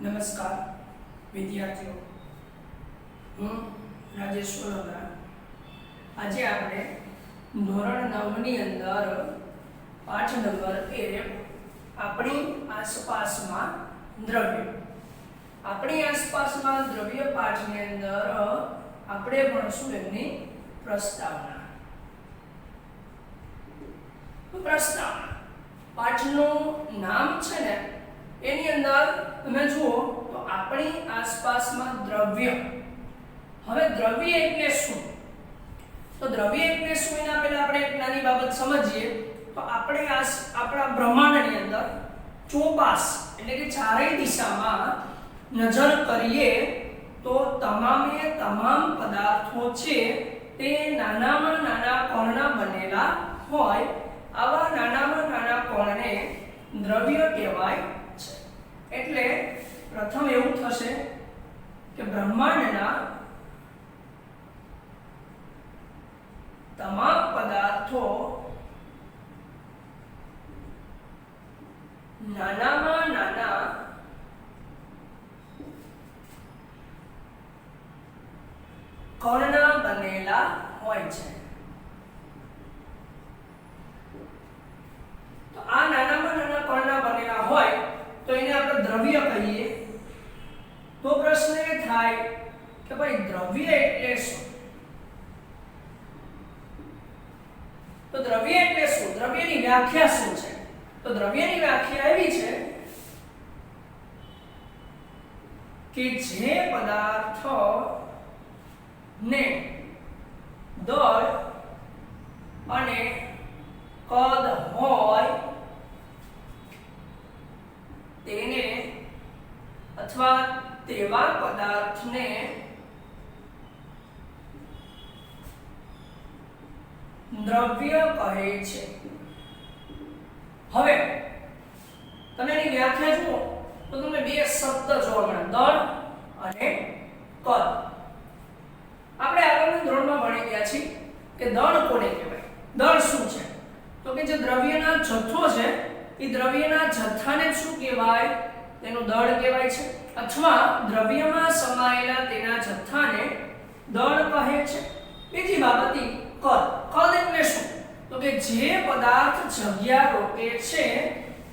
નમસ્કાર વિદ્યાર્થીઓ, હું રાજેશ વડોદરા. આજે આપણે ધોરણ 9 ની અંદર પાઠ નંબર 1 આપણી આસપાસમાં દ્રવ્ય. આપણી આસપાસમાં દ્રવ્ય પાઠની અંદર આપણે ભણશું એમની પ્રસ્તાવના. પ્રસ્તાવના પાઠનું નામ છે ને, એની અંદર તમે જુઓ તો આપણી આસપાસમાં દ્રવ્ય. હવે દ્રવ્ય એટલે શું? તો દ્રવ્ય એટલે શું એના પહેલા આપણે એક નાની બાબત સમજીએ. તો આપણે આપણા બ્રહ્માંડની અંદર ચોપાસ એટલે કે ચારેય દિશામાં નજર કરીએ તો તમામે તમામ પદાર્થો છે તે નાનામાં નાના કણના બનેલા હોય. આવા નાનામાં નાના કણને દ્રવ્ય કહેવાય. એટલે પ્રથમ એવું થશે કે બ્રહ્માંડના તમામ પદાર્થો નાનામાં નાના કણના બનેલા હોય છે. તો આ નાનામાં નાના કણના બનેલા હોય તો એને આપણે દ્રવ્ય કહીએ. તો પ્રશ્ન એ થાય કે ભાઈ દ્રવ્ય એટલે શું? તો દ્રવ્ય એટલે શું? દ્રવ્યની વ્યાખ્યા શું છે? તો દ્રવ્યની વ્યાખ્યા એવી છે કે જે પદાર્થ ને દળ અને કદ હોય તેને અથવા તેવા પદાર્થને દ્રવ્ય કહે છે. હવે તમે એની વ્યાખ્યા જુઓ તો તમને બે શબ્દ જોવા મળે, દળ અને કદ. આપણે આગળના ધોરણમાં ભણી ગયા છીએ કે દળ કોને કહેવાય. દળ શું છે? તો કે જે દ્રવ્યના જથ્થો છે એ દ્રવ્યના જથ્થાને શું કહેવાય? તેનું દળ કહેવાય છે. અથવા દ્રવ્યમાં સમાયેલા તેના જથ્થાને દળ કહે છે. બીજી બાબત કદ. કદ એટલે શું? તો કે જે પદાર્થ જગ્યા રોકે છે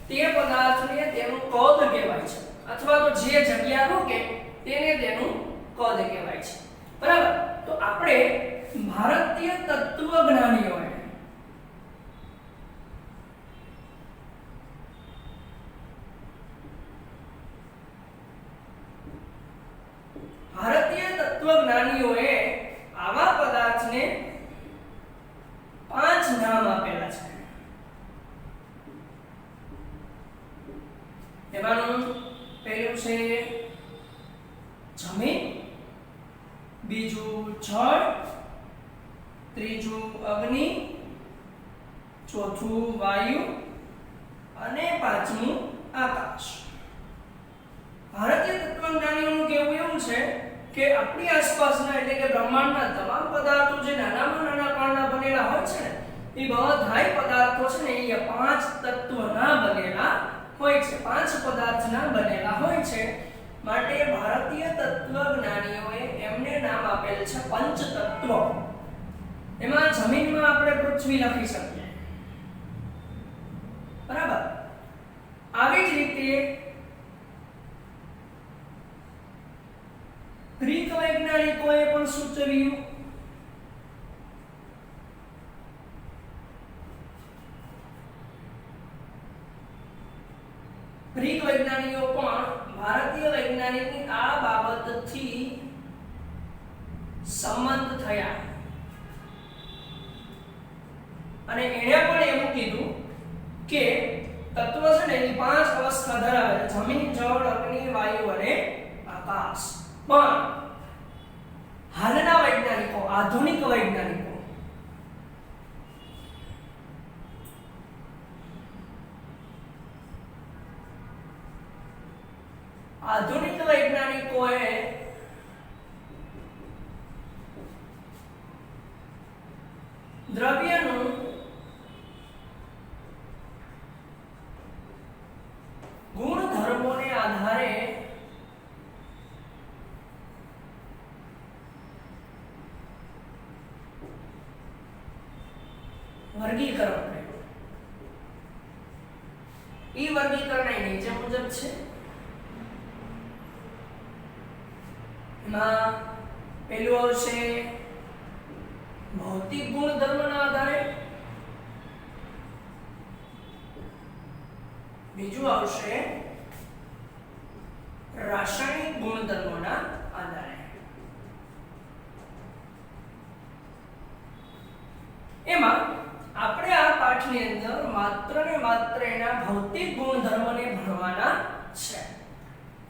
તે પદાર્થને તેનું કદ કહેવાય છે. અથવા તો જે જગ્યા રોકે તેને તેનું કદ કહેવાય છે. બરાબર? તો આપણે ભારતીય તત્વજ્ઞાનીઓએ આવા પદાર્થને 5 નામ આપેલા છે. એમાંનું પહેલું છે જમીન, બીજું જળ, ત્રીજું અગ્નિ, ચોથું વાયુ અને પાંચમું આકાશ. ભારતીય તત્વજ્ઞાનીઓનું કહેવું એવું છે કે આપણી આસપાસના એટલે કે બ્રહ્માંડના તમામ પદાર્થો જે નાનામાં નાના કણના બનેલા હોય છે ને, એ બધાય પદાર્થો છે ને એ 5 તત્વના બનેલા હોય છે. 5 પદાર્થના બનેલા હોય છે. માટે ભારતીય તત્વજ્ઞાનીઓએ એમને નામ આપેલ છે પંચતત્વ. એમાં જમીનમાં આપણે પૃથ્વી લખી શકીએ. બરાબર? આવી જ રીતે ગ્રીક વૈજ્ઞાનિકોએ પણ સૂચવ્યું ગ્રીક વૈજ્ઞાનિકો પણ ભારતીય વૈજ્ઞાનિકની આ બાબતથી સંમત થયા અને એણે પણ એવું કીધું કે તત્વ છે ને એ 5 અવસ્થા ધરાવે છે: જમીન, જળ, અગ્નિ, વાયુ અને આકાશ. પણ હાલના વૈજ્ઞાનિકો, આધુનિક વૈજ્ઞાનિકો દ્રવ્યનું ગુણધર્મોને આધારે વર્ગીકરણ કર્યું. ઈ વર્ગીકરણ અહીં નીચે મુજબ છે. એમાં પહેલું આવશે ભૌતિક ગુણધર્મના આધારે, બીજું આવશે રાસાયણિક ગુણધર્મોના આધારે. એમાં આપણે આ પાઠની અંદર માત્ર ને માત્ર એના ભૌતિક ગુણધર્મને ભણવાના છે.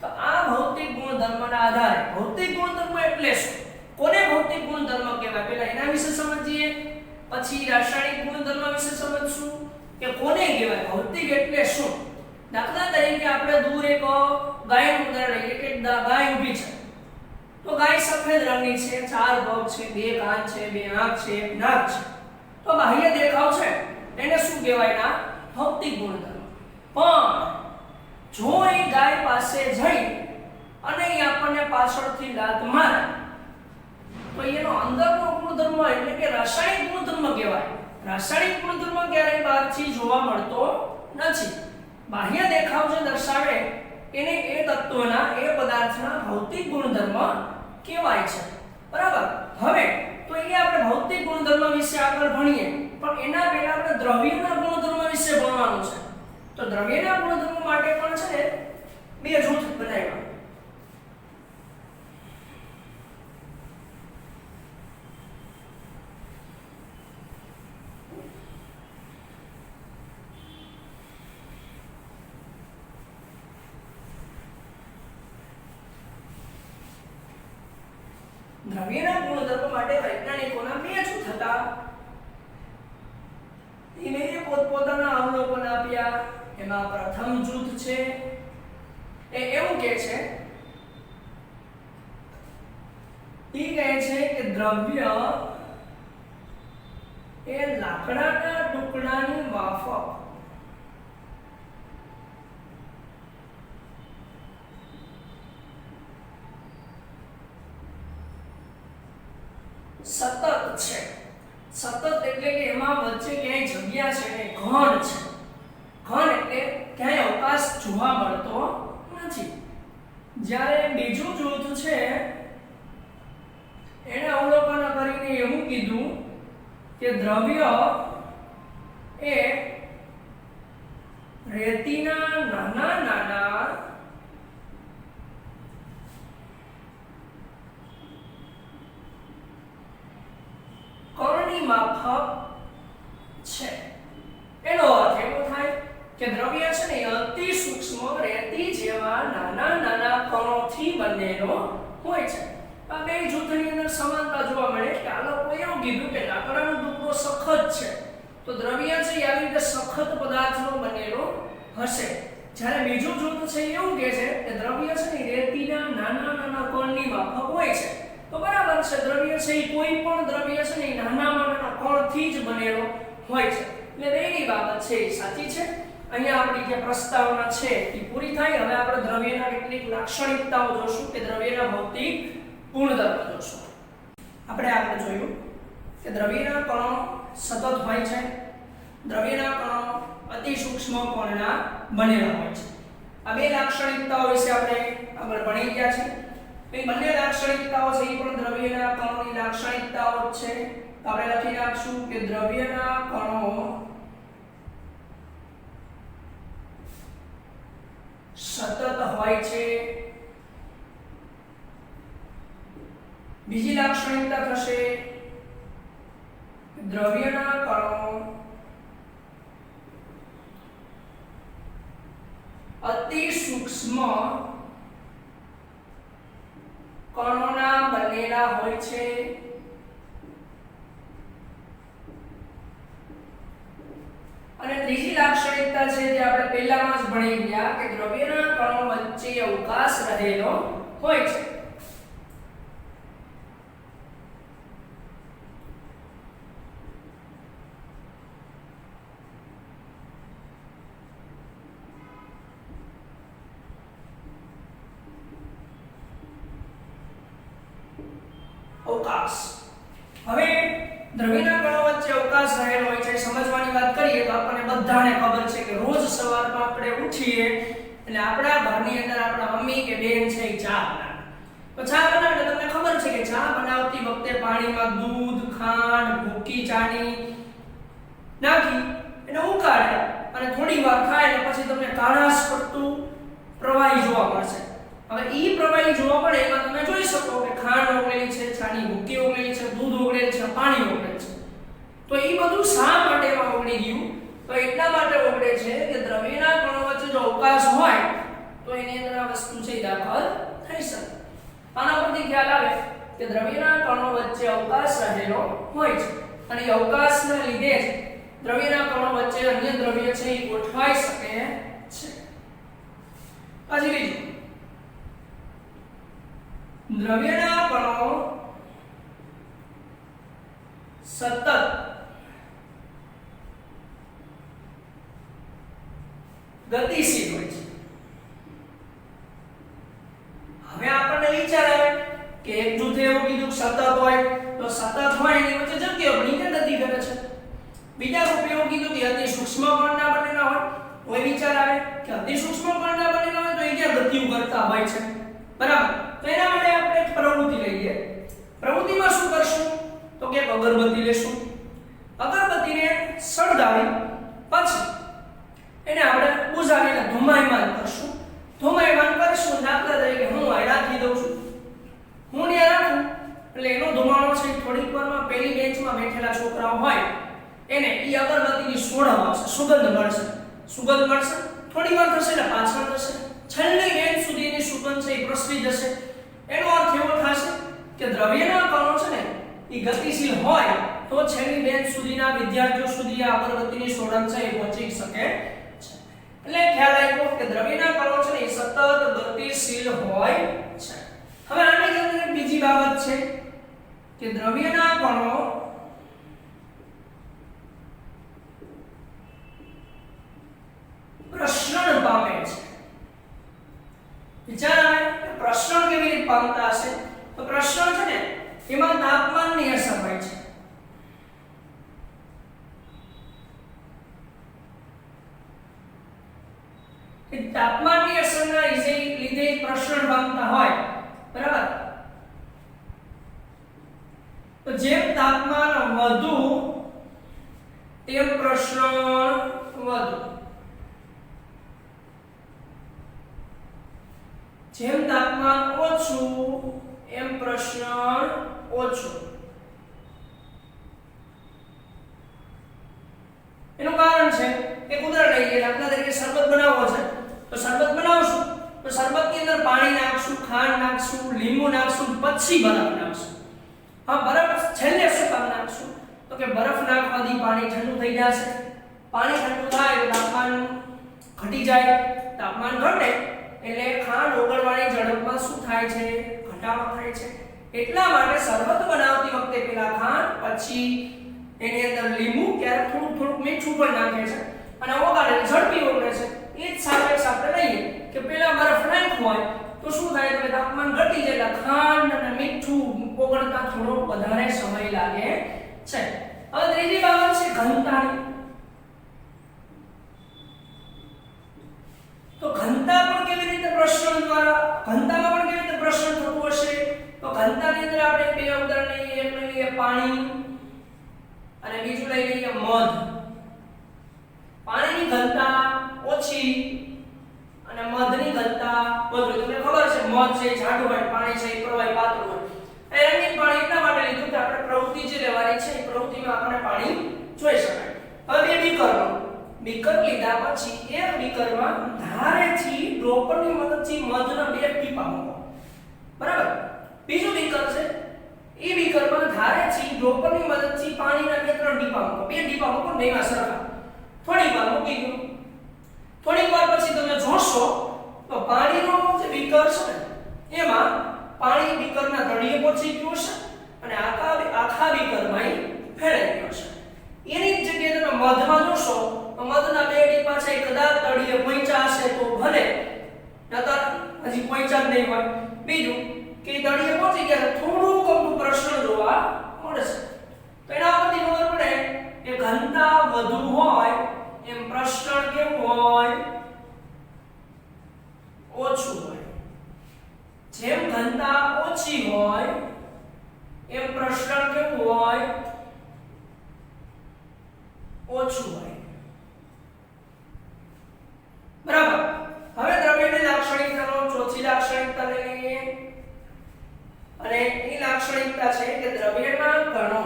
તો આ ભૌતિક ગુણધર્મના આધારે, ભૌતિક ગુણધર્મ એટલે શું, કોને ભૌતિક ગુણધર્મ કહેવાય, પહેલા એના વિશે સમજીએ, પછી રાસાયણિક ગુણધર્મ વિશે સમજશું કે કોને કહેવાય, ભૌતિક એટલે શું. દાખલા તરીકે આપણે દૂર એક ગાયનું ઉદાહરણ લઈએ કે ગાય ઊભી છે. તો ગાય સફેદ રંગની છે, 4 પગ છે, 2 કાન છે, 2 આંખ છે, 1 નાક છે. તો બાહ્ય દેખાવ છે એને શું કહેવાય, ના ભૌતિક ગુણધર્મ. પણ જો એ ગાય પાસે જઈ અને એ આપણને પાછળથી લાત મારે તો એનો અંદરનો ગુણધર્મ એટલે કે રાસાયણિક ગુણધર્મ કહેવાય. રાસાયણિક ગુણધર્મ ક્યારેય બહારથી જોવા મળતો નથી. બાહ્ય દેખાવ જે દર્શાવે એને એ તત્વના, એ પદાર્થના ભૌતિક ગુણધર્મ કહેવાય છે. બરાબર. હવે તો એ આપણે ભૌતિક ગુણધર્મ વિશે આગળ ભણીએ, પણ એના પહેલા આપણે દ્રવ્યના ગુણધર્મ વિશે ભણવાનું છે. તો દ્રવ્યના ગુણધર્મ માટે પણ છે બે જૂથ બનાવ્યા. દ્રવ્યના ગુણધર્મ માટે વૈજ્ઞાનિકોના બે જૂથ હતા. એને પોતપોતાના અવલોકન આપ્યા. એમાં પ્રથમ જૂથ છે એ એવું કહે છે, કે દ્રવ્ય એ લાકડાના ટુકડાની માફક સતત છે. સતત એટલે કે એમાં વચ્ચે ક્યાંય જગ્યા છે ને ઘન છે. ઘન એટલે ક્યાંય અવકાશ જોવા મળતો નથી. જ્યારે બીજું જૂથ છે એને અવલોકન કરીને એવું કીધું કે દ્રવ્ય એ રેતીના નાના નાના કણની માફક છે. એનો અર્થ એવો થાય કે દ્રવ્ય છે ને અતિ સૂક્ષ્મ રેતી જેવા નાના નાના કણોથી બનેલો હોય છે. આ બે જૂથની અંદર સમાનતા જોવા મળે કે આ લોકોએ એવું કીધું કે લાકડાનો ટુકડો સખત છે, તો દ્રવ્ય છે આવી રીતે સખત પદાર્થનો બનેલો હશે. જ્યારે બીજું જૂથ છે એવું કહે છે કે દ્રવ્ય છે ને રેતીના નાના નાના કણની માફક હોય છે. તો બરાબર છે, દ્રવ્ય છે એ કોઈ પણ દ્રવ્ય છે ને નાનામાં નાના કણથી જ બનેલો હોય છે. એટલે બેની બાબત છે એ સાચી છે. અહીંયા આપણી જે પ્રસ્તાવના છે એ પૂરી થાય. હવે આપણે દ્રવ્યના કેટલીક લાક્ષણિકતાઓ જોશું કે દ્રવ્યના ભૌતિક ગુણધર્મ જોશું. આપણે આગળ જોયું કે દ્રવ્યના કણો સતત હોય છે, દ્રવ્યના કણો અતિ સૂક્ષ્મ કણના બનેલા હોય છે. આ બે લાક્ષણિકતાઓ વિશે આપણે આગળ ભણી ગયા છે. એ બંને લાક્ષણિકતાઓ છે એ પણ દ્રવ્યના કણોની લાક્ષણિકતાઓ જ છે. તો આપણે લખી નાખશું કે દ્રવ્યના કણો સતત હોય છે. બીજી લાક્ષણિકતા થશે દ્રવ્યના કણો અતિ સૂક્ષ્મ કણોના બનેલા હોય છે. અને ત્રીજી લાક્ષણિકતા છે જે આપણે પહેલામાં જ ભણી ગયા કે દ્રવ્યના કણો વચ્ચે અવકાશ રહેલો હોય છે. અવકાશ. હવે દ્રવ્યના કણો વચ્ચે અવકાશ રહેલો હોય છે સમજવાની વાત કરીએ તો આપણને બધાને ખબર છે કે રોજ સવારમાં આપણે ઉઠીએ એટલે આપણા ઘરની અંદર આપણા મમ્મી કે બેન છે એ ચા બનાવે. તો ચા બનાવે એટલે તમને ખબર છે કે ચા બનાવતી વખતે પાણીમાં દૂધ, ખાંડ, ભૂકી ચાની નાખી એને ઉકાળે અને થોડી વાર થાય એટલે પછી તમને કાળાશ પડતું પ્રવાહી જોવા મળશે. હવે ઈ પ્રવાહી જોવા મળે એમાં તમે જોઈ શકો કે ખાંડ ઓગળેલી છે, ચાની ભૂકી ઓગળેલી છે, દૂધ ઓગળેલું છે, પાણી ઓગળેલું છે. તો ઈ બધું શા માટે એમાં ઓગળી ગયું? તો એટલા માટે ઓગળે છે કે દ્રવ્યના કણો વચ્ચે જો અવકાશ હોય તો એની અંદર આ વસ્તુ છે દાખલ થઈ શકે. આના પરથી ખ્યાલ આવે કે દ્રવ્યના કણો વચ્ચે અવકાશ રહેલો હોય છે અને એ અવકાશના લીધે જ દ્રવ્યના કણો વચ્ચે અન્ય દ્રવ્ય છે એ ગોઠવાઈ શકે છે. પછી બીજું, દ્રવ્યના કણો સતત ગતિશીલ હોય છે. હવે આપણને વિચાર આવે કે એક જૂથે એવું કીધું સતત હોય તો સતત હોય એની વચ્ચે જગ્યા બની કે ગતિ કરે છે. બીજા રૂપે એવું કીધું કે અતિ સૂક્ષ્મ કણના બનેલા હોય તો એ વિચાર આવે કે અતિ સૂક્ષ્મ કણના બનેલા હોય તો એ ક્યાં ગતિઓ કરતા હોય છે, બરાબર? તો એના માટે આપણે એક પ્રવૃત્તિ લઈએ. પ્રવૃત્તિમાં શું કરશું તો કે અગરબત્તી લેશું. અગરબત્તીને સળગાવી પછી એને આપણે બુઝાવીને ધુમાયમાન કરશું. ધુમાયમાન કરશું, દાખલા તરીકે હું આ રાખી દઉં છું. હું ને રાખું એટલે એનો ધુમાડો છે થોડીક વારમાં પેલી બેન્ચમાં બેઠેલા છોકરાઓ હોય એને ઈ અગરબત્તીની સોડમ આવશે, સુગંધ મળશે. સુગંધ મળશે, થોડી વાર થશે એટલે પાછળ થશે, છેલ્લી બેન્ચ સુધી એની સુગંધ છે એ પ્રસરી જશે. એનો અર્થ એવો થશે કે દ્રવ્યના કણો છે ને એ ગતિશીલ હોય તો છેલ્લી બેન્ચ સુધીના વિદ્યાર્થીઓ સુધી આ અગરબત્તીની સોડમ છે એ પહોંચી શકે છે. એટલે ખ્યાલ આવ્યો કે દ્રવ્યના કણો છે ને એ સતત ગતિશીલ હોય છે. હવે આની અંદર બીજી બાબત છે કે દ્રવ્યના કણો પ્રસરણ પામે છે. વિચાર આવે કે પ્રસરણ કેવી રીતે પામતા હશે? તો પ્રસરણ છે ને એમાં તાપમાનની અસર હોય છે. કે તાપમાનની અસરના લીધે પ્રસરણ પામતા હોય, બરાબર? તો જેમ તાપમાન વધુ તેમ પ્રસરણ વધુ. જેમ તાપમાન ઓછું એમ પ્રસરણ ઓછું. એનું કારણ છે એક ઉદાહરણ લઈએ. દાખલા તરીકે શરબત બનાવવો છે તો શરબત બનાવશું તો શરબતની અંદર પાણી નાખશું, ખાંડ નાખશું, લીંબુ નાખશું, પછી બરફ નાખશું. હા, બરફ છેલ્લે શું કામ નાખશું તો કે બરફ નાખવાથી પાણી ઠંડુ થઈ જશે. પાણી ઠંડુ થાય તો તાપમાન ઘટી જાય. તાપમાન ઘટે એટલે ખાંડ ઓગળવાની ઝડપમાં શું થાય છે? ઘટાડો થાય છે. એટલા માટે શરબત બનાવતી વખતે પેલા ખાંડ, પછી એની અંદર લીંબુ, ક્યારેક થોડુંક મીઠું પણ નાખે છે અને ઓગાળે ઝડપી ઓગળે છે. એ જ સાપેક્ષ આપણે લઈએ કે પેલા બરફ નાખ્યો હોય તો શું થાય કે તાપમાન ઘટી જાય એટલે ખાંડ અને મીઠું ઓગળતા થોડો વધારે સમય લાગે છે. હવે ત્રીજી બાબત છે ઘનતાની. તો ઘનતા પણ કેવી રીતે પ્રસરણ દ્વારા, ઘનતામાં પણ કેવી રીતે પ્રસરણ થતું હશે? તો ઘનતાની અંદર આપણે બે ઉદાહરણ લઈએ. એક લઈએ પાણી અને બીજું લઈ લઈએ મધ. પાણીની ઘનતા ઓછી અને મધની ઘનતા વધુ. તમને ખબર છે મધ છે જાડું હોય, પાણી છે પ્રવાહી પાતળું હોય. એ રંગીન પાણી એટલા માટે લીધું કે આપણે પ્રવૃત્તિ જે લેવાની છે એ પ્રવૃત્તિમાં આપણે પાણી જોઈ શકાય. હવે બે બીકર લીધા પછી એક બીકરમાં ધારેથી ડ્રોપરની મદદથી મધના 2 ટીપા મૂકો, બરાબર? બીજું બીકર છે એ બીકરમાં ધારેથી ડ્રોપરની મદદથી પાણીના 2-3 ટીપા મૂકો. 2 ટીપા મૂકો ને એમાં સરખા થોડી વાર મૂકી દો. થોડી વાર પછી તમે જોશો તો પાણીનો જે બીકર છે એમાં પાણી બીકરના તળિયે પહોંચી ગયું છે અને આખા બીકરમાં ફેલાઈ ગયું છે. એની જગ્યાએ તમે મધમાં જોશો તો મધના 2 ટીપા છે કદાચ તળિયે પહોંચ્યા હશે તો ભલે, નતર હજી પહોંચ્યા જ નહીં હોય. બીજું કે તળિયે પહોંચી ગયા થોડુંક અમુક પ્રસરણ જોવા મળે છે. તો એના પરથી ખબર પડે કે ઘનતા વધુ હોય એમ પ્રસરણ કેવું હોય ઓછું હોય જેમ ઘનતા ઓછી હોય એમ પ્રસરણ કેવું હોય ઓછું હોય બરાબર હવે દ્રવ્યની લાક્ષણિકતાનો ચોથી લાક્ષણિકતા લઈ લઈએ અને એ લાક્ષણિકતા છે કે દ્રવ્યના કણો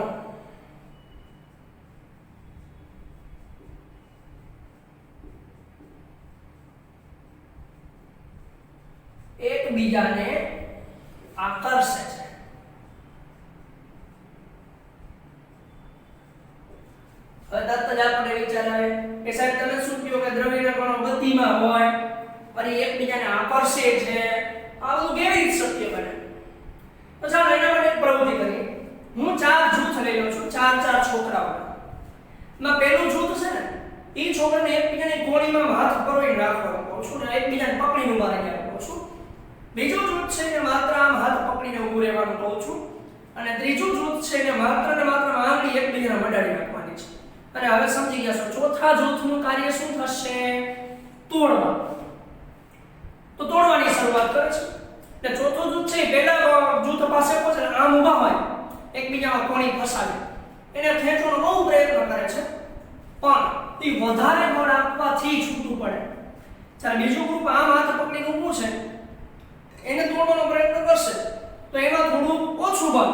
એકબીજાને આકર્ષે છે હવે તરત જ આપણે વિચાર આવે કે સાહેબ તમે શું કહો કે દ્રવ્યના કણો ગતિમાં હોય અને એકબીજાને આકર્ષે છે આ બધું કેવી રીતે શક્ય બને તો ચાલો એના માટે એક પ્રવૃત્તિ કરીએ હું ચાર જૂથ લઈ લઉં છું ચાર છોકરાઓ માં પહેલું જૂથ છે ને એ છોકરાને એકબીજાની કોણીમાં હાથ પરોવીને રાખવાનું કહું છું ને એકબીજાને પકડીને ઉભા રહેવાનું કહું છું બીજું જૂથ છે ને માત્ર આમ હાથ પકડીને ઊભું રહેવાનું કહું છું અને ત્રીજું જૂથ છે ને માત્ર ને માત્ર આંગળી એકબીજાને મડાડી રાખવાની છે અને હવે સમજી ગયા છો ચોથા જૂથનું કાર્ય શું થશે તોડવા તો તોડવાની શરૂઆત કરે છે એટલે ચોથું જૂથ છે પહેલા જૂથ પાસે પહોંચે આમ ઊભા હોય એકબીજામાં કોણી ફસાવી એને ખેંચવાનો બહુ પ્રયત્ન કરે છે પણ એ વધારે બળ આપવાથી છૂટું પડે ચાલ બીજું ગ્રુપ આમ હાથ પકડીને ઊભું છે એને તોડવાનો પ્રયત્ન કરશે તો એમાં થોડું ઓછું બળ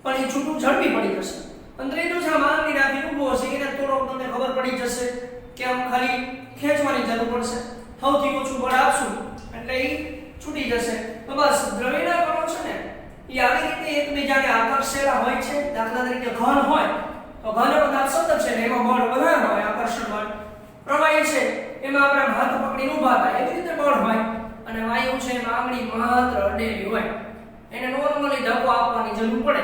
પણ એ છૂટું ઝડપી પડી જશે અને ત્રીજું છે આંગળી રાખી ઊભો હશે એને તોડો તમને ખબર પડી જશે કે આમ ખાલી ખેંચવાની જરૂર પડશે સૌથી ઓછું બળ આપશું એટલે એ છૂટી જશે તો બસ દ્રવ્યના કણો છે ને એ આવી રીતે એકબીજાને આકર્ષેલા હોય છે દાખલા તરીકે ઘન હોય તો ઘન પદાર્થ સતત છે ને એમાં બળ વધારે હોય આકર્ષણ બળ પ્રવાહી છે એમાં આપણે હાથ પકડીને ઊભા થાય એવી રીતે બળ હોય અને વાયુ છે એમાં આંગળી માત્ર અડેલી હોય એને નોર્મલી ધક્કો આપવાની જરૂર પડે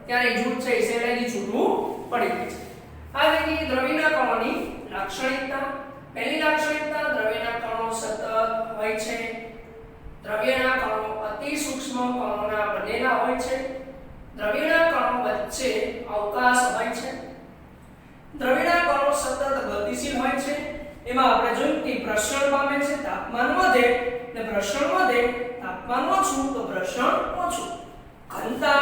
ત્યારે જૂથ છે એ સહેલાઈથી છૂટવું પડી જાય છે આ રીતે દ્રવ્યના કણોની લાક્ષણિકતા પહેલી લાક્ષણિકતા દ્રવ્યના કણો સતત હોય છે દ્રવ્યના કણો અતિ સૂક્ષ્મ કણોના બનેલા હોય છે દ્રવ્યના કણો વચ્ચે અવકાશ હોય છે દ્રવ્યના કણો સતત ગતિશીલ હોય છે એમાં આપણે જોયું કે પ્રસરણ પામે છે તાપમાન વધે એટલે પ્રસરણ વધે તાપમાન ઓછું તો પ્રસરણ ઓછું ઘનતા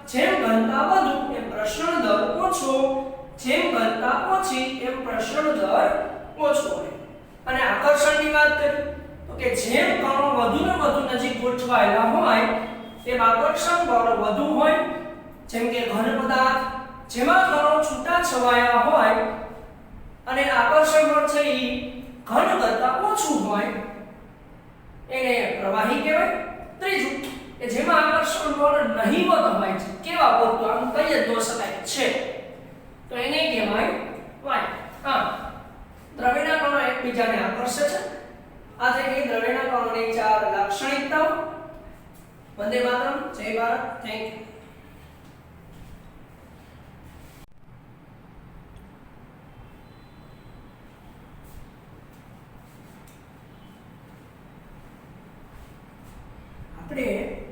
જેમ ઘનતા વધુ એમ પ્રસરણ દર ઓછો જેમ ઘનતા ઓછી એમ પ્રસરણ દર ઓછો હોય અને આકર્ષણની વાત કરીએ તો કે જેમ કણો વધુ ને વધુ નજીક ગોઠવાયેલા હોય તેમ આકર્ષણ બળ વધુ હોય જેમ કે ઘન પદાર્થ જેમાં કણો છૂટા છવાયા હોય અને આકર્ષણ બળ છે એ ઘન કરતા ઓછું હોય એને પ્રવાહી કહેવાય ત્રીજું કે જેમાં આકર્ષણ બળ નહીવત હોય છે કેવા પૂરતું આમ કઈ જ ન શકાય છે તો એને કહેવાય વાયુ હા દ્રવ્યના કણો એકબીજાને આકર્ષે છે આ થઈ દ્રવ્યના કણોની ચાર લાક્ષણિકતાઓ વંદે માતરમ જય ભારત થેન્ક યુ આપણે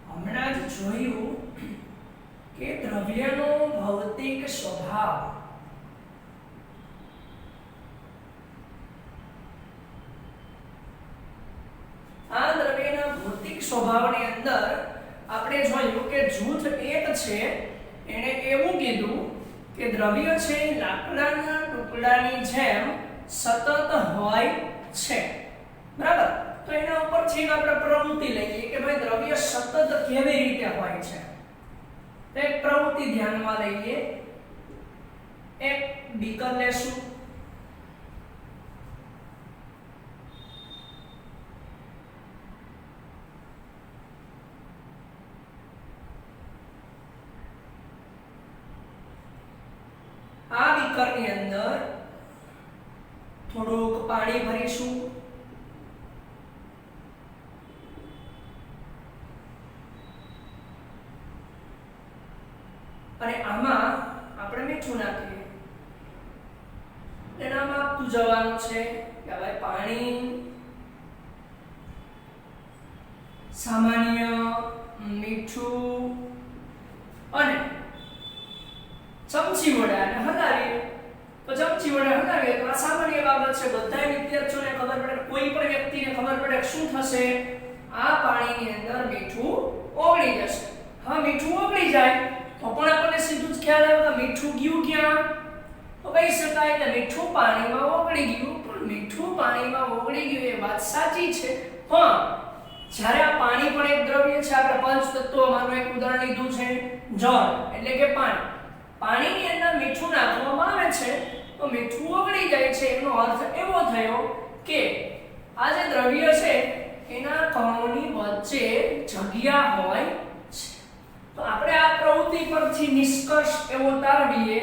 હમણાં જ જોયું કે દ્રવ્યનો ભૌતિક સ્વભાવ આ દ્રવ્યના ભૌતિક સ્વભાવની અંદર આપણે જોયું કે જૂથ એક છે એને એવું કીધું કે દ્રવ્ય છે લાકડાના ટુકડાની જેમ સતત હોય છે બરાબર તો એના ઉપરથી આપણે પ્રવૃત્તિ લઈએ કે ભાઈ દ્રવ્ય સતત કેવી રીતે હોય છે તો એક પ્રવૃત્તિ ધ્યાનમાં લઈએ એક બીકર લેશું આ બીકરની અંદર થોડુંક પાણી ભરીશું અને આમાં આપણે મીઠું નાખીએ એનામાં આપતું જવાનું છે કે ભાઈ પાણી સામાન્ય મીઠું અને ચમચી વડે આને હલાવીએ તો ચમચી વડે હલાવીએ તો આ સામાન્ય બાબત છે, બધા વિદ્યાર્થીઓને ખબર પડે, કોઈ પણ વ્યક્તિને ખબર પડે કે શું થશે, આ પાણીની અંદર મીઠું ઓગળી જશે. હા, મીઠું ઓગળી જાય તો પણ આપણને સીધું જ ખ્યાલ આવે કે મીઠું ગયું ક્યાં, તો કહી શકાય કે મીઠું પાણીમાં ઓગળી ગયું. પણ મીઠું પાણીમાં ઓગળી ગયું એ વાત સાચી છે, પણ જ્યારે આ પાણી પણ એક દ્રવ્ય છે, આપણે પંચ તત્વોમાંનું એક ઉદાહરણ લીધું છે જળ એટલે કે પાણી. પાણીની અંદર મીઠું નાખવામાં આવે છે તો મીઠું ઓગળી જાય છે, એનો અર્થ એવો થયો કે આ જે દ્રવ્ય છે એના કણોની વચ્ચે જગ્યા હોય છે. તો આપણે આ પ્રવૃત્તિ પરથી નિષ્કર્ષ એવો તારવીએ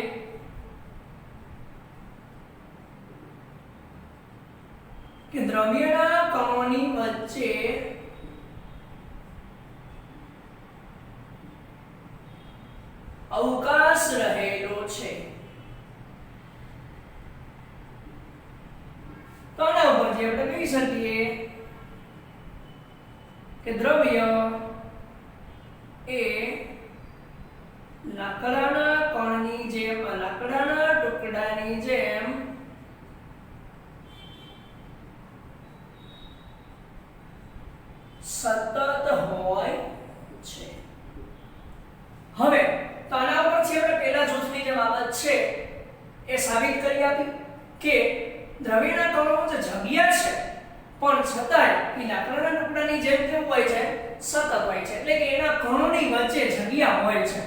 કે દ્રવ્યના કણોની વચ્ચે અવકાશ રહેલો છે. તો આના ઉપરથી આપણે કહી શકીએ કે દ્રવ્ય એ લાકડાના કણની જેમ, લાકડાના ટુકડાની જેમ સતત હોય છે. હવે તો આના પરથી આપણે પહેલા જૂથની જે બાબત છે એ સાબિત કરી આપી કે દ્રવ્યના કણો જે જગ્યા છે પણ છતાંય એ લાકડાના ટુકડાની જેમ કેવું હોય છે, સતત હોય છે. એટલે કે એના કણોની વચ્ચે જગ્યા હોય છે.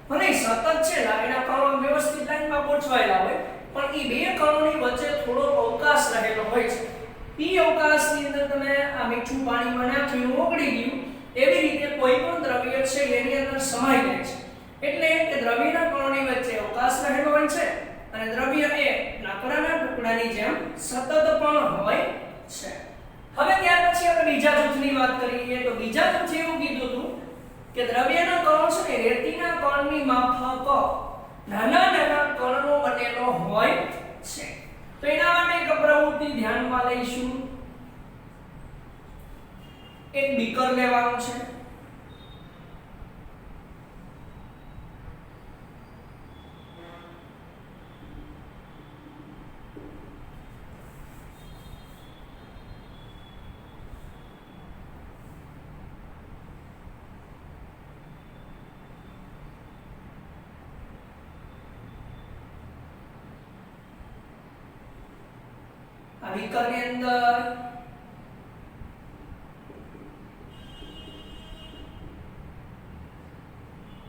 ભલે સતત છે, એના કણો વ્યવસ્થિત લાઈનમાં ગોઠવાયેલા હોય, પણ એ બે કણોની વચ્ચે થોડો અવકાશ રહેલો હોય છે. એ અવકાશની અંદર તમે આ મીઠું પાણીમાં નાખ્યું, ઓગળી ગયું, એવી રીતે કોઈ પણ દ્રવ્ય છે એની અંદર સમાઈ જાય છે. એટલે કે દ્રવ્યના કણોની વચ્ચે અવકાશ રહેલો હોય છે અને દ્રવ્ય એ લાકડાના ટુકડાની જેમ સતત પણ હોય છે. હવે ત્યાર પછી આપણે બીજા જૂથની વાત કરીએ તો બીજા જૂથે એવું કીધું હતું કે દ્રવ્યના કણો છે ને રેતીના કણની માફક નાના નાના કણનો બનેલો હોય છે. તો એના માટે એક પ્રવૃત્તિ ધ્યાનમાં લઈશું. એક બીકર લેવાનું છે, આ બીકરની અંદર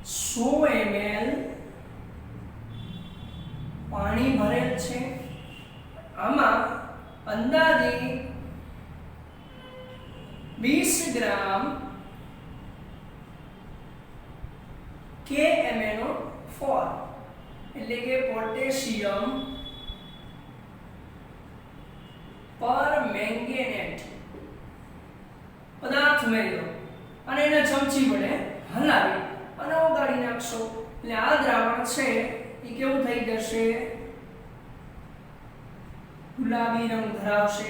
100 ml પાણી ભરેલ છે. આમાં અંદાજે 20 ગ્રામ KMnO4 એટલે કે પોટેશિયમ પરમેંગેનેટ પદાર્થ ઉમેર્યો અને એને ચમચી વડે હલાવી અને ઓગાળી નાખશો. એટલે આ દ્રાવણ છે એ કેવું થઈ જશે, ગુલાબી રંગ ધરાવશે.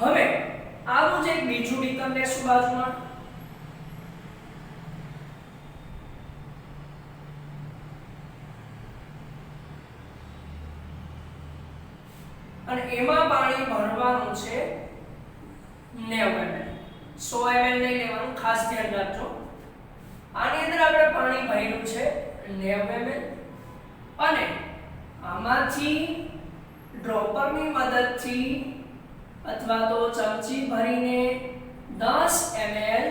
હવે આવું જ એક બીજું બીકર લેશું બાજુમાં, અને એમાં પાણી ભરવાનું છે 90 ml. 100 ml નહીં લેવાનું, ખાસ ધ્યાન રાખજો. આની અંદર આપણે પાણી ભર્યું છે 90 ml અને આમાંથી ડ્રોપરની મદદથી અથવા તો ચમચી ભરીને 10 ml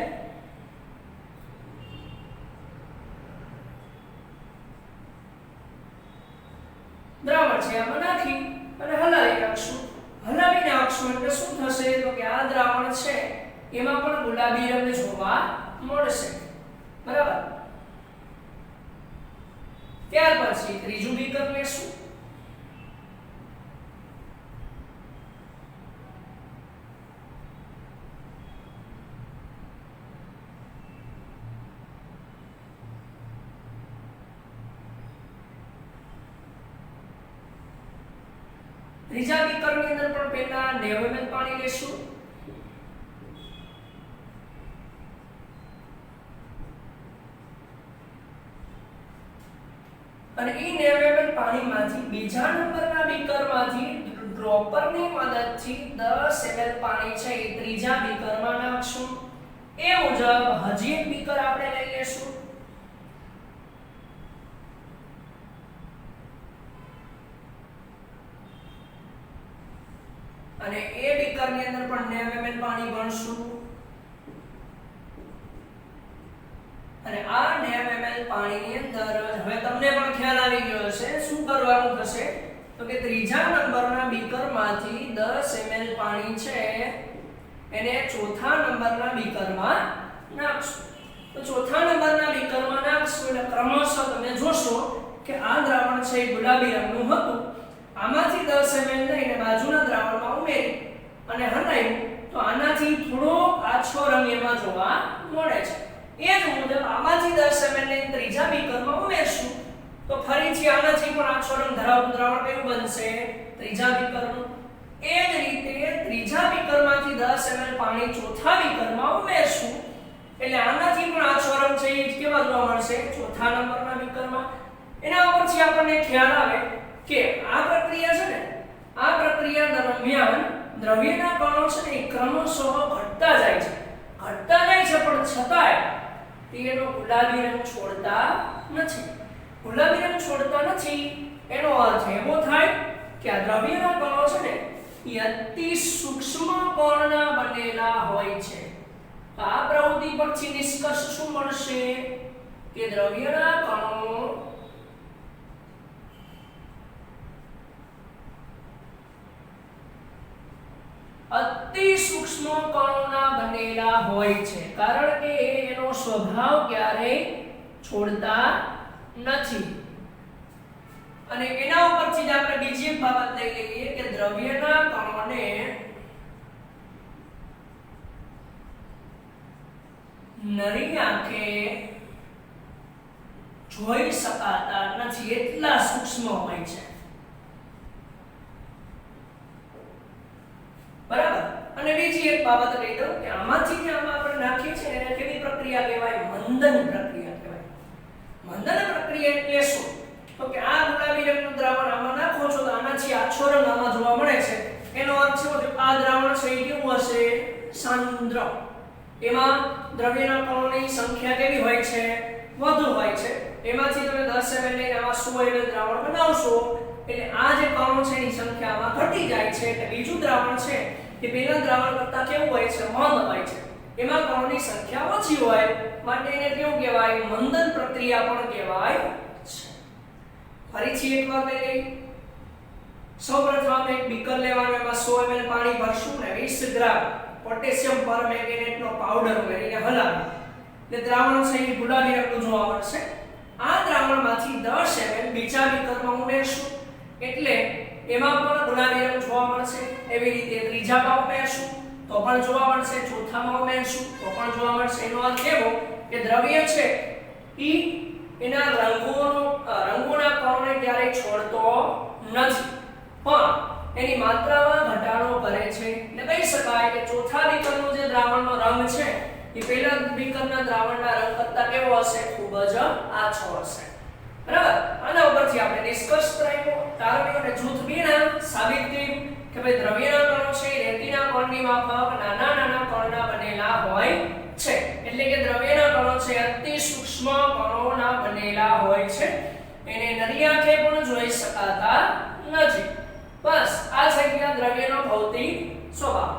દ્રાવણ છે આમાં નાખી અને હલાવી નાખશું. હલાવી નાખશું એટલે શું થશે તો કે આ દ્રાવણ છે એમાં પણ ગુલાબી રંગ જોવા મળશે. બરાબર. ત્યાર પછી ત્રીજું બીકર લેશું. ત્રીજા બીકરની અંદર પણ પહેલા 90 ml પાણી લેશું. અને એ 90 ml પાણીમાંથી બીજા નંબરના બીકરમાંથી ડ્રોપરની મદદથી 10 ml પાણી છે એ ત્રીજા બીકરમાં નાખશું. એ મુજબ હજી એક બીકર આપણે લઈ લેશું. અને એ બીકરની અંદર પણ 90 ml પાણી ભરશું. અને આ 90 ml પાણીની અંદર હવે તમને પણ ખ્યાલ આવી ગયો હશે શું કરવાનું થશે તો કે ત્રીજા નંબરના બીકરમાંથી 10 ml પાણી છે એને ચોથા નંબરના બીકરમાં નાખશું. તો ચોથા નંબરના બીકરમાં નાખશું એટલે ક્રમશઃ તમે જોશો કે આ દ્રાવણ છે એ ગુલાબી રંગનું હતું. આમાંથી 10 ml લઈને બાજુના દ્રાવણમાં ઉમેરી અને હલાવ્યું તો આનાથી થોડો આછો રંગ એમાં જોવા મળે છે. એ જ મુજબ આમાંથી 10 ml ને ત્રીજા બીકરમાં ઉમેરશું તો ફરીથી આનાથી પણ આછો રંગ ધરાવતું દ્રાવણ કેવું બનશે ત્રીજા બીકરનું. એ જ રીતે ત્રીજા બીકરમાંથી 10 ml પાણી ચોથા બીકરમાં ઉમેરશું એટલે આનાથી પણ આછો રંગ છે એ કેવા જોવા મળશે ચોથા નંબરના બીકરમાં. એના ઉપરથી આપણને ખ્યાલ આવે કે આ પ્રક્રિયા છે ને આ પ્રક્રિયા દરમિયાન દ્રવ્યના કણો છે ને ક્રમશઃ ઘટતા જાય છે પણ છતાંય તેનો ગુલાબી રંગ છોડતા નથી. ગુલાબી રંગ છોડતા નથી એનો અર્થ એવો થાય કે આ દ્રવ્યના કણો છે ને એ અતિ સૂક્ષ્મ કણના બનેલા હોય છે. તો આ પ્રવૃત્તિ પરથી નિષ્કર્ષ શું મળશે કે દ્રવ્યના કણો અતિ સૂક્ષ્મ કણોના બનેલા હોય છે કારણ કે એનો સ્વભાવ ક્યારેય છોડતા નથી. અને એના ઉપરથી જ આપણે બીજી એક બાબત લઈ લઈએ કે દ્રવ્યના કણોને નરી આંખે જોઈ શકાતા નથી એટલા સૂક્ષ્મ હોય છે. બરાબર. અને બીજી એક બાબત કહી દઉં કે આમાંથી જે આમાં આપણે નાખીએ છીએ એને કેવી પ્રક્રિયા કહેવાય મંદન પ્રક્રિયા કહેવાય. મંદન પ્રક્રિયા એટલે શું તો કે આ ગુલાબી રંગનું દ્રાવણ આમાં નાખો છો તો આનાથી આછો રંગ આમાં જોવા મળે છે. એનો અર્થ શું કે આ દ્રાવણ છે એ કેવું હશે સાંદ્ર. એમાં દ્રવ્યના કણોની સંખ્યા કેવી હોય છે વધુ હોય છે. એમાંથી તમે 10 ml લઈને આમાં 100 ml દ્રાવણ બનાવશો એટલે આ જે કણો છે એની સંખ્યા આમાં ઘટી જાય છે એટલે બીજું દ્રાવણ છે કે પેલા દ્રાવણ કરતા કેવું હોય છે મંદ હોય છે. એમાં કણોની સંખ્યા ઓછી હોય માટે એને કેવું કહેવાય મંદન પ્રક્રિયા પણ કહેવાય છે. ફરીથી એકવાર લઈ લઈએ. સૌપ્રથમ એક બીકર લેવાનું એમાં 100 ml પાણી ભરશું ને 20 ગ્રામ પોટેશિયમ પરમેંગેનેટનો પાવડર ઉમેરીને હલાવી એટલે દ્રાવણ છે એ ગુલાબી રંગનું જોવા મળશે. આ દ્રાવણમાંથી 10 ml બીજા બીકરમાં ઉમેરશું એટલે એમાં પણ ગુલાબી રંગ જોવા મળશે. એવી રીતે ત્રીજામાં ઉમેરશું તો પણ જોવા મળશે, ચોથામાં ઉમેરશું તો પણ જોવા મળશે. એનો અર્થ એવો કે દ્રવ્ય છે ઈ એના રંગોના કણોને ક્યારેય છોડતો નથી પણ એની માત્રામાં ઘટાડો કરે છે. એટલે કહી શકાય કે ચોથા બીકરનો જે દ્રાવણનો રંગ છે એ પહેલા બીકરના દ્રાવણના રંગ કરતા કેવો હશે ખૂબ જ આછો હશે. બરાબર. આના ઉપરથી આપણે નિષ્કર્ષ કર્યો તારવીઓ અને જૂથ 2 ના સાબિત કર્યું કે ભાઈ દ્રવ્યના કણો છે રેતીના કણની માફક નાના નાના કણના બનેલા હોય છે. એટલે કે દ્રવ્યના કણો છે અતિ સૂક્ષ્મ કણોના બનેલા હોય છે. એને નરી આંખે પણ જોઈ શકાતા નથી. બસ આ છે કે દ્રવ્યનો ભૌતિક સ્વભાવ.